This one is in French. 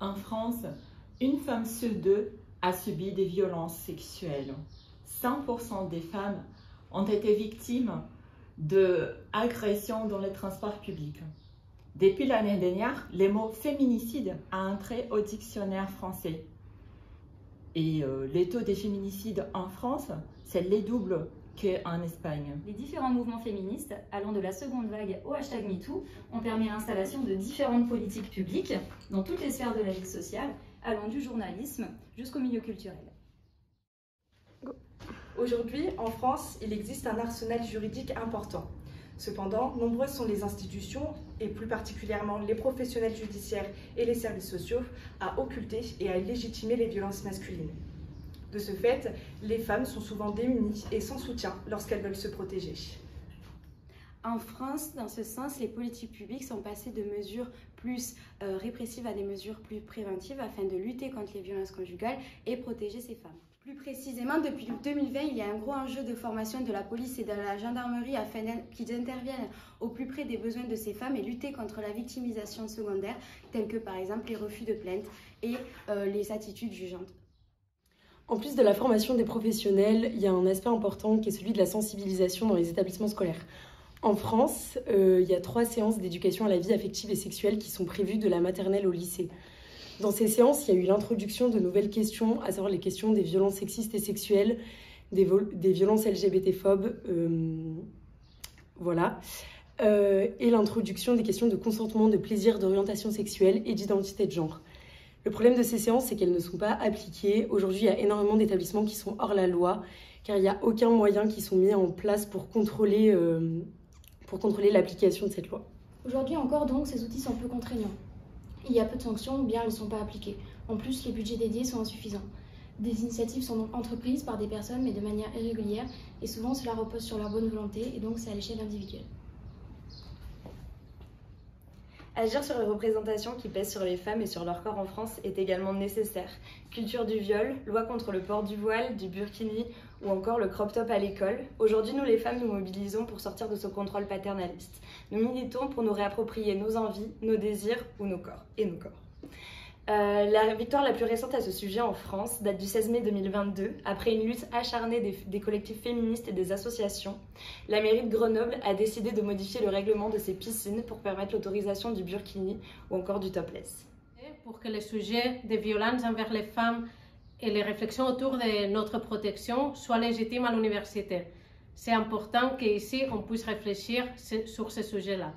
En France, une femme sur deux a subi des violences sexuelles. 100% des femmes ont été victimes d'agressions dans les transports publics. Depuis l'année dernière, le mot féminicide a entré au dictionnaire français. Et les taux de féminicide en France, c'est les doubles qu'en Espagne. Les différents mouvements féministes, allant de la seconde vague au #MeToo, ont permis l'installation de différentes politiques publiques dans toutes les sphères de la vie sociale, allant du journalisme jusqu'au milieu culturel. Aujourd'hui, en France, il existe un arsenal juridique important. Cependant, nombreuses sont les institutions, et plus particulièrement les professionnels judiciaires et les services sociaux, à occulter et à légitimer les violences masculines. De ce fait, les femmes sont souvent démunies et sans soutien lorsqu'elles veulent se protéger. En France, dans ce sens, les politiques publiques sont passées de mesures plus répressives à des mesures plus préventives afin de lutter contre les violences conjugales et protéger ces femmes. Plus précisément, depuis 2020, il y a un gros enjeu de formation de la police et de la gendarmerie afin qu'ils interviennent au plus près des besoins de ces femmes et lutter contre la victimisation secondaire, telle que par exemple les refus de plainte et les attitudes jugeantes. En plus de la formation des professionnels, il y a un aspect important qui est celui de la sensibilisation dans les établissements scolaires. En France, il y a 3 séances d'éducation à la vie affective et sexuelle qui sont prévues de la maternelle au lycée. Dans ces séances, il y a eu l'introduction de nouvelles questions, à savoir les questions des violences sexistes et sexuelles, des violences LGBT-phobes, et l'introduction des questions de consentement, de plaisir, d'orientation sexuelle et d'identité de genre. Le problème de ces séances, c'est qu'elles ne sont pas appliquées. Aujourd'hui, il y a énormément d'établissements qui sont hors la loi, car il n'y a aucun moyen qui sont mis en place pour contrôler l'application de cette loi. Aujourd'hui encore, donc, ces outils sont peu contraignants. Il y a peu de sanctions ou bien elles ne sont pas appliquées. En plus, les budgets dédiés sont insuffisants. Des initiatives sont donc entreprises par des personnes, mais de manière irrégulière, et souvent cela repose sur leur bonne volonté, et donc c'est à l'échelle individuelle. Agir sur les représentations qui pèsent sur les femmes et sur leur corps en France est également nécessaire. Culture du viol, loi contre le port du voile, du burkini ou encore le crop top à l'école. Aujourd'hui, nous les femmes nous mobilisons pour sortir de ce contrôle paternaliste. Nous militons pour nous réapproprier nos envies, nos désirs ou nos corps. La victoire la plus récente à ce sujet en France date du 16 mai 2022. Après une lutte acharnée des collectifs féministes et des associations, la mairie de Grenoble a décidé de modifier le règlement de ses piscines pour permettre l'autorisation du burkini ou encore du topless. Pour que le sujet des violences envers les femmes et les réflexions autour de notre protection soient légitimes à l'université. C'est important qu'ici on puisse réfléchir sur ce sujet-là.